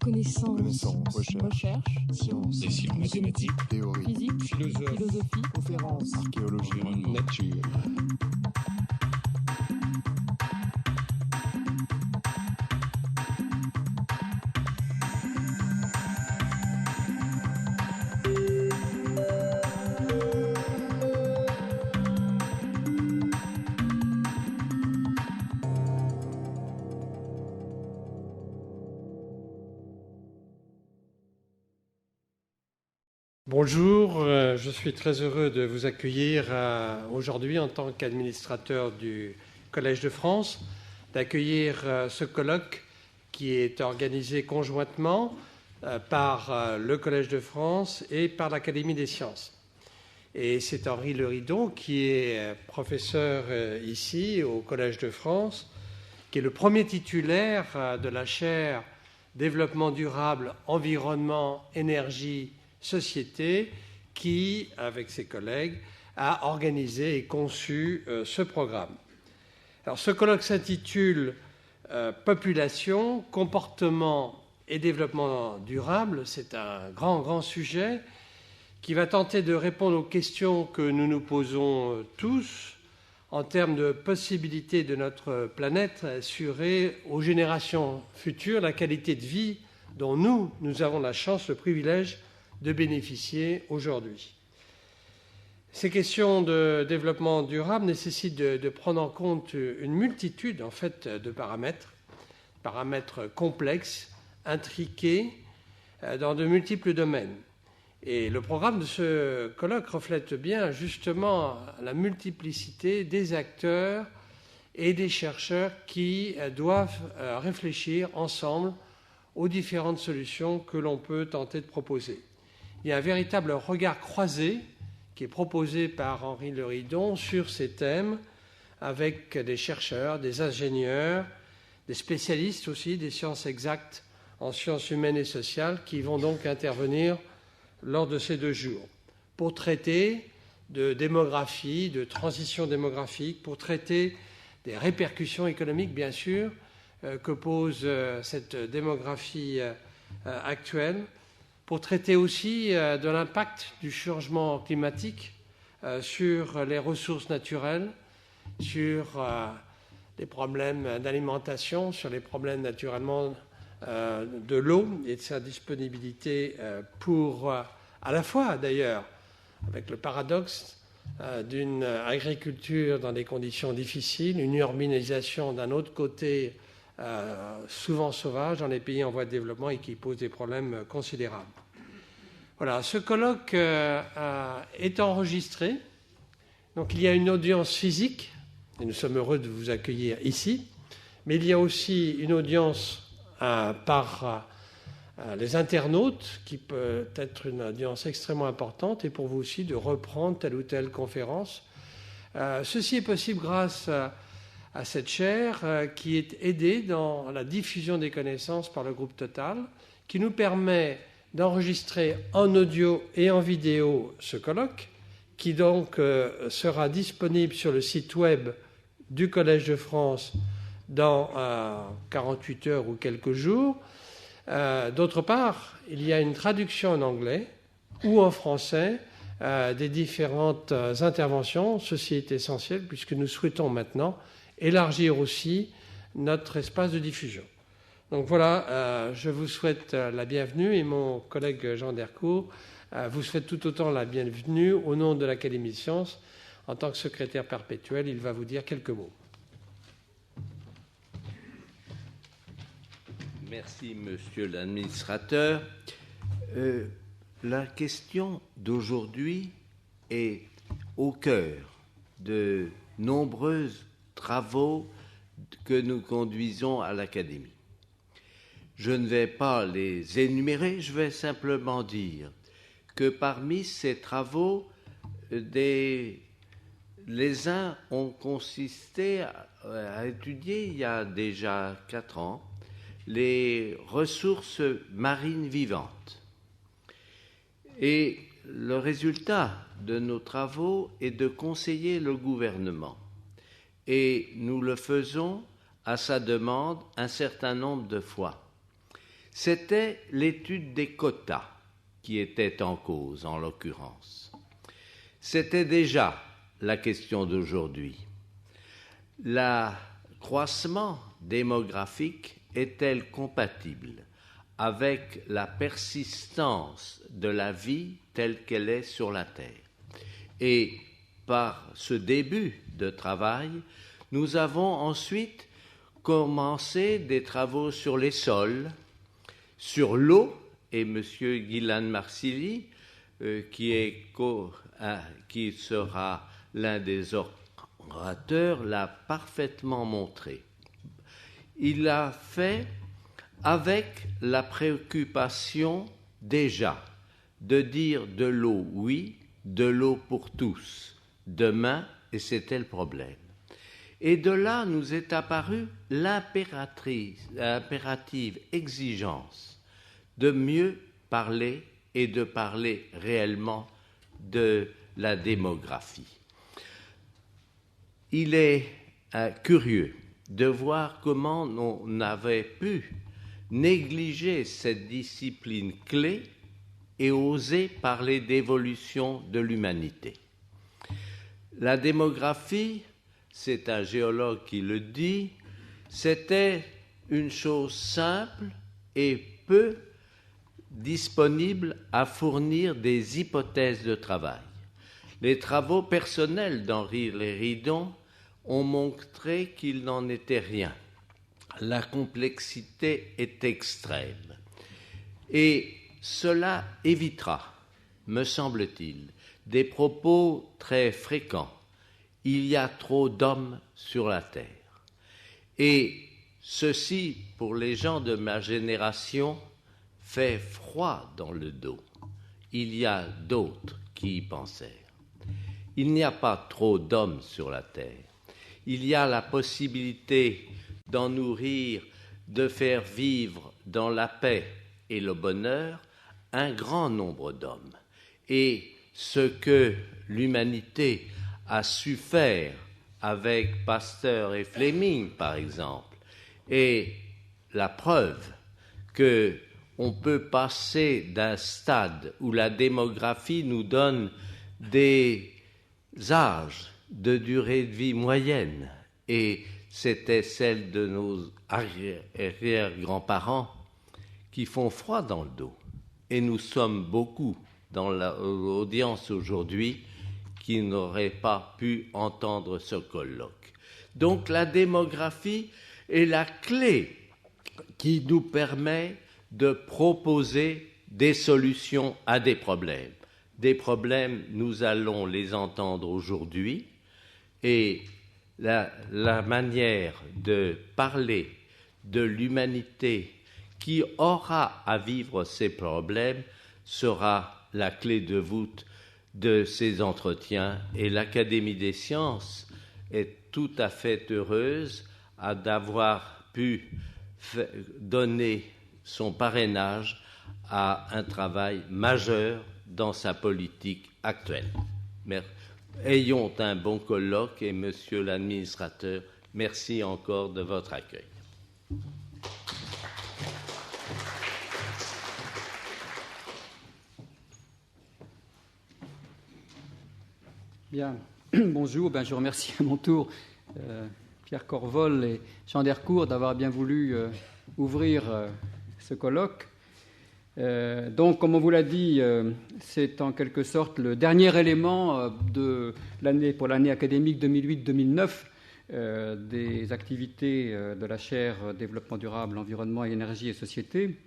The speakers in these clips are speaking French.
Connaissance. Recherche. Sciences. Des sciences mathématiques. Théorie. Physique. Philosophie. Conférences. Archéologie. Environnement. Nature. Bonjour, je suis très heureux de vous accueillir aujourd'hui en tant qu'administrateur du Collège de France, d'accueillir ce colloque qui est organisé conjointement par le Collège de France et par l'Académie des sciences. Et c'est Henri Leridon qui est professeur ici au Collège de France, qui est le premier titulaire de la chaire Développement durable, environnement, énergie, société, qui, avec ses collègues, a organisé et conçu ce programme. Alors, ce colloque s'intitule Population, comportement et développement durable. C'est un grand sujet qui va tenter de répondre aux questions que nous nous posons tous en termes de possibilité de notre planète à assurer aux générations futures la qualité de vie dont nous avons la chance, le privilège de bénéficier aujourd'hui. Ces questions de développement durable nécessitent de prendre en compte une multitude en fait, de paramètres complexes, intriqués, dans de multiples domaines. Et le programme de ce colloque reflète bien justement la multiplicité des acteurs et des chercheurs qui doivent réfléchir ensemble aux différentes solutions que l'on peut tenter de proposer. Il y a un véritable regard croisé qui est proposé par Henri Leridon sur ces thèmes avec des chercheurs, des ingénieurs, des spécialistes aussi des sciences exactes en sciences humaines et sociales qui vont donc intervenir lors de ces 2 jours pour traiter de démographie, de transition démographique, pour traiter des répercussions économiques, bien sûr, que pose cette démographie actuelle, pour traiter aussi de l'impact du changement climatique sur les ressources naturelles, sur les problèmes d'alimentation, sur les problèmes naturellement de l'eau et de sa disponibilité pour, à la fois d'ailleurs, avec le paradoxe d'une agriculture dans des conditions difficiles, une urbanisation d'un autre côté souvent sauvage dans les pays en voie de développement et qui pose des problèmes considérables. Voilà, ce colloque est enregistré. Donc il y a une audience physique, et nous sommes heureux de vous accueillir ici, mais il y a aussi une audience par les internautes, qui peut être une audience extrêmement importante, et pour vous aussi de reprendre telle ou telle conférence. Ceci est possible grâce à cette chaire qui est aidée dans la diffusion des connaissances par le groupe Total, qui nous permet d'enregistrer en audio et en vidéo ce colloque, qui donc sera disponible sur le site web du Collège de France dans 48 heures ou quelques jours. D'autre part, il y a une traduction en anglais ou en français des différentes interventions. Ceci est essentiel puisque nous souhaitons maintenant élargir aussi notre espace de diffusion. Donc voilà, je vous souhaite la bienvenue et mon collègue Jean Dercourt vous souhaite tout autant la bienvenue au nom de l'Académie des sciences. En tant que secrétaire perpétuel, il va vous dire quelques mots. Merci, monsieur l'administrateur. La question d'aujourd'hui est au cœur de nombreux travaux que nous conduisons à l'Académie. Je ne vais pas les énumérer, je vais simplement dire que parmi ces travaux, les uns ont consisté à étudier, il y a déjà 4 ans, les ressources marines vivantes. Et le résultat de nos travaux est de conseiller le gouvernement. Et nous le faisons à sa demande un certain nombre de fois. C'était l'étude des quotas qui était en cause, en l'occurrence. C'était déjà la question d'aujourd'hui. L'accroissement démographique est-elle compatible avec la persistance de la vie telle qu'elle est sur la Terre? Et par ce début de travail, nous avons ensuite commencé des travaux sur les sols, sur l'eau, et M. Ghislain Marcilly, qui sera l'un des orateurs, l'a parfaitement montré. Il l'a fait avec la préoccupation déjà de dire de l'eau oui, de l'eau pour tous, demain, et c'était le problème. Et de là nous est apparue l'impérative exigence de mieux parler et de parler réellement de la démographie. Il est curieux de voir comment on avait pu négliger cette discipline clé et oser parler d'évolution de l'humanité. La démographie, c'est un géologue qui le dit, c'était une chose simple et peu disponible à fournir des hypothèses de travail. Les travaux personnels d'Henri Léridon ont montré qu'il n'en était rien. La complexité est extrême. Et cela évitera, me semble-t-il, des propos très fréquents. Il y a trop d'hommes sur la terre. Et ceci, pour les gens de ma génération, fait froid dans le dos. Il y a d'autres qui y pensèrent. Il n'y a pas trop d'hommes sur la terre. Il y a la possibilité d'en nourrir, de faire vivre dans la paix et le bonheur un grand nombre d'hommes. Et ce que l'humanité a su faire avec Pasteur et Fleming, par exemple, est la preuve qu'on peut passer d'un stade où la démographie nous donne des âges de durée de vie moyenne, et c'était celle de nos arrière-grands-parents, qui font froid dans le dos. Et nous sommes beaucoup dans l'audience aujourd'hui qui n'auraient pas pu entendre ce colloque. Donc la démographie est la clé qui nous permet de proposer des solutions à des problèmes. Des problèmes, nous allons les entendre aujourd'hui, et la manière de parler de l'humanité qui aura à vivre ces problèmes sera la clé de voûte de ces entretiens. Et l'Académie des sciences est tout à fait heureuse d'avoir pu donner son parrainage à un travail majeur dans sa politique actuelle. Ayons un bon colloque, et monsieur l'administrateur, merci encore de votre accueil. Bien, bonjour, je remercie à mon tour Pierre Corvol et Jean Dercourt d'avoir bien voulu ouvrir ce colloque. Donc, comme on vous l'a dit, c'est en quelque sorte le dernier élément de l'année, pour l'année académique 2008-2009 des activités de la chaire Développement durable, environnement, énergie et société.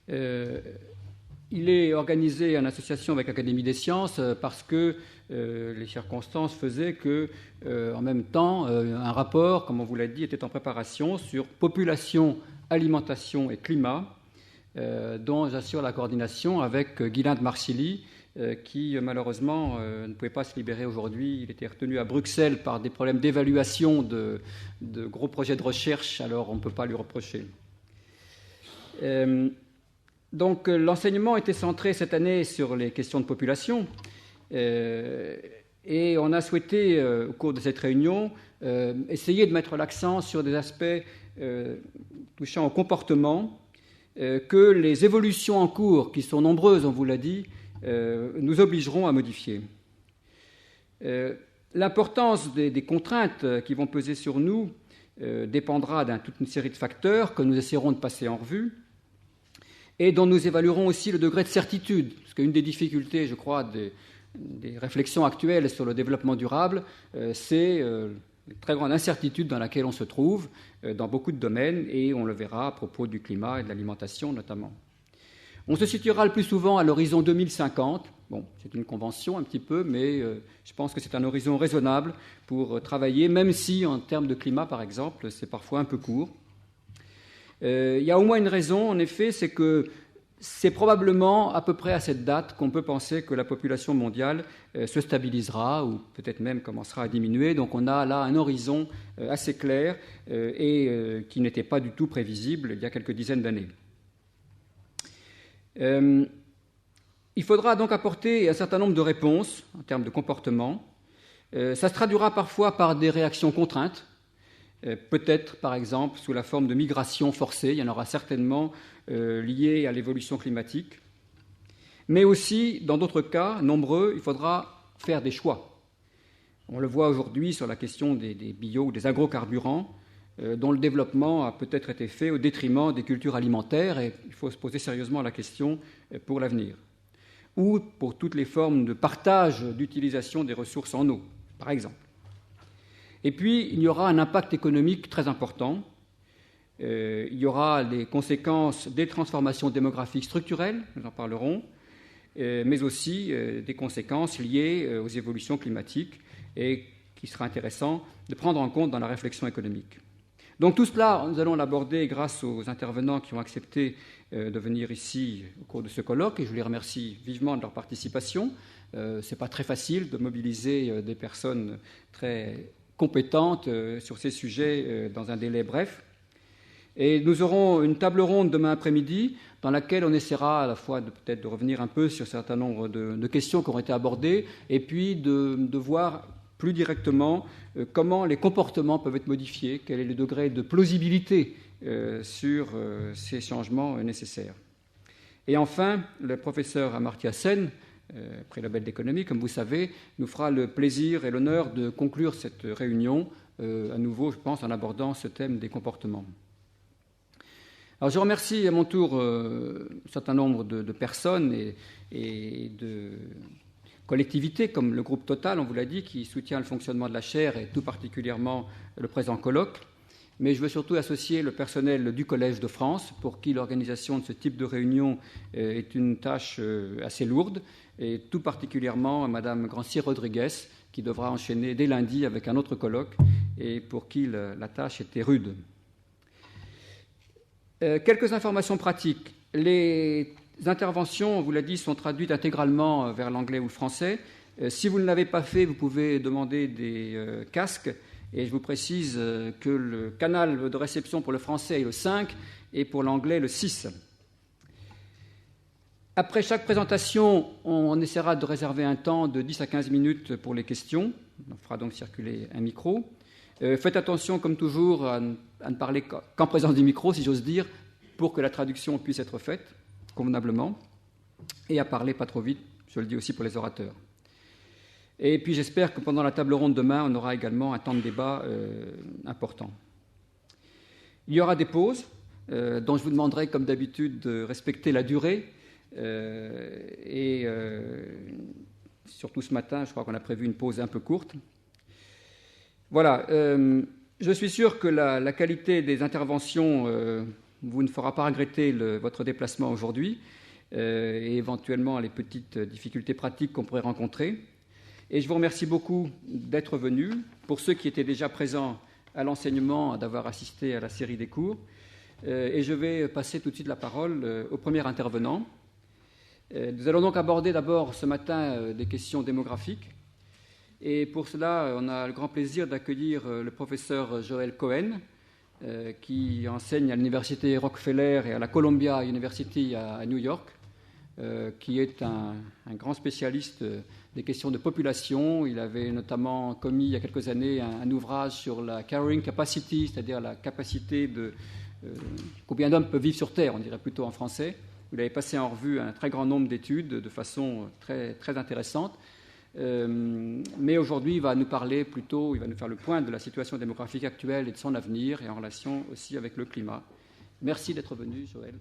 Il est organisé en association avec l'Académie des sciences parce que les circonstances faisaient que, en même temps, un rapport, comme on vous l'a dit, était en préparation sur population, alimentation et climat, dont j'assure la coordination avec Ghislain Marcilly, qui malheureusement ne pouvait pas se libérer aujourd'hui. Il était retenu à Bruxelles par des problèmes d'évaluation de gros projets de recherche, alors on ne peut pas lui reprocher. Donc l'enseignement était centré cette année sur les questions de population, et on a souhaité, au cours de cette réunion, essayer de mettre l'accent sur des aspects touchant au comportement, que les évolutions en cours, qui sont nombreuses, on vous l'a dit, nous obligeront à modifier. L'importance des contraintes qui vont peser sur nous dépendra de toute une série de facteurs que nous essaierons de passer en revue et dont nous évaluerons aussi le degré de certitude. Parce qu'une des difficultés, je crois, des réflexions actuelles sur le développement durable, c'est la très grande incertitude dans laquelle on se trouve dans beaucoup de domaines, et on le verra à propos du climat et de l'alimentation notamment. On se situera le plus souvent à l'horizon 2050. Bon, c'est une convention un petit peu, mais je pense que c'est un horizon raisonnable pour travailler, même si en termes de climat, par exemple, c'est parfois un peu court. Il y a au moins une raison, en effet, c'est que c'est probablement à peu près à cette date qu'on peut penser que la population mondiale se stabilisera ou peut-être même commencera à diminuer. Donc on a là un horizon assez clair et qui n'était pas du tout prévisible il y a quelques dizaines d'années. Il faudra donc apporter un certain nombre de réponses en termes de comportement. Ça se traduira parfois par des réactions contraintes, peut-être par exemple sous la forme de migration forcée, il y en aura certainement liées à l'évolution climatique. Mais aussi, dans d'autres cas, nombreux, il faudra faire des choix. On le voit aujourd'hui sur la question des bio ou des agrocarburants, dont le développement a peut-être été fait au détriment des cultures alimentaires, et il faut se poser sérieusement la question pour l'avenir. Ou pour toutes les formes de partage d'utilisation des ressources en eau, par exemple. Et puis, il y aura un impact économique très important. Il y aura les conséquences des transformations démographiques structurelles, nous en parlerons, mais aussi des conséquences liées aux évolutions climatiques et qui sera intéressant de prendre en compte dans la réflexion économique. Donc tout cela, nous allons l'aborder grâce aux intervenants qui ont accepté de venir ici au cours de ce colloque, et je les remercie vivement de leur participation. Ce n'est pas très facile de mobiliser des personnes très compétentes sur ces sujets dans un délai bref. Et nous aurons une table ronde demain après-midi dans laquelle on essaiera à la fois peut-être de revenir un peu sur un certain nombre de questions qui ont été abordées et puis de voir plus directement comment les comportements peuvent être modifiés, quel est le degré de plausibilité sur ces changements nécessaires. Et enfin, le professeur Amartya Sen, prix Nobel d'économie, comme vous savez, nous fera le plaisir et l'honneur de conclure cette réunion, à nouveau, je pense, en abordant ce thème des comportements. Alors, je remercie à mon tour un certain nombre de personnes et de collectivités, comme le groupe Total, on vous l'a dit, qui soutient le fonctionnement de la chaire et tout particulièrement le présent colloque. Mais je veux surtout associer le personnel du Collège de France, pour qui l'organisation de ce type de réunion est une tâche assez lourde, et tout particulièrement à Mme Grancy-Rodriguez, qui devra enchaîner dès lundi avec un autre colloque, et pour qui la tâche était rude. Quelques informations pratiques. Les interventions, on vous l'a dit, sont traduites intégralement vers l'anglais ou le français. Si vous ne l'avez pas fait, vous pouvez demander des casques. Et je vous précise que le canal de réception pour le français est le 5 et pour l'anglais le 6. Après chaque présentation, on essaiera de réserver un temps de 10 à 15 minutes pour les questions. On fera donc circuler un micro. Faites attention, comme toujours, à ne parler qu'en présence du micro, si j'ose dire, pour que la traduction puisse être faite convenablement, et à parler pas trop vite, je le dis aussi pour les orateurs. Et puis j'espère que pendant la table ronde demain, on aura également un temps de débat important. Il y aura des pauses, dont je vous demanderai, comme d'habitude, de respecter la durée, surtout ce matin, je crois qu'on a prévu une pause un peu courte. Voilà, je suis sûr que la qualité des interventions vous ne fera pas regretter votre déplacement aujourd'hui et éventuellement les petites difficultés pratiques qu'on pourrait rencontrer. Et je vous remercie beaucoup d'être venus. Pour ceux qui étaient déjà présents à l'enseignement, d'avoir assisté à la série des cours. Et je vais passer tout de suite la parole au premier intervenant. Nous allons donc aborder d'abord ce matin des questions démographiques. Et pour cela, on a le grand plaisir d'accueillir le professeur Joel Cohen, qui enseigne à l'université Rockefeller et à la Columbia University à New York, qui est un grand spécialiste des questions de population. Il avait notamment commis il y a quelques années un ouvrage sur la carrying capacity, c'est-à-dire la capacité Combien d'hommes peuvent vivre sur Terre, on dirait plutôt en français. Vous avez passé en revue un très grand nombre d'études de façon très, très intéressante. Mais aujourd'hui, il va nous parler plutôt, il va nous faire le point de la situation démographique actuelle et de son avenir, et en relation aussi avec le climat. Merci d'être venu, Joël.